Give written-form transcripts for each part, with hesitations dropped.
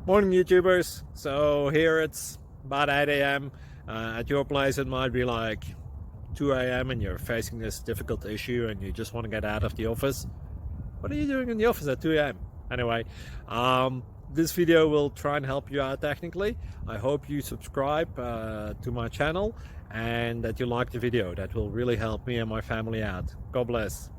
Morning YouTubers. So here it's about 8 a.m. At your place it might be like 2 a.m. and you're facing this difficult issue and you just want to get out of the office. What are you doing in the office at 2 a.m.? Anyway, this video will try and help you out technically. I hope you subscribe to my channel and that you like the video. That will really help me and my family out. God bless.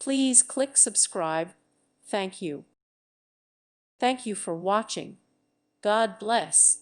Please click subscribe. Thank you. Thank you for watching. God bless.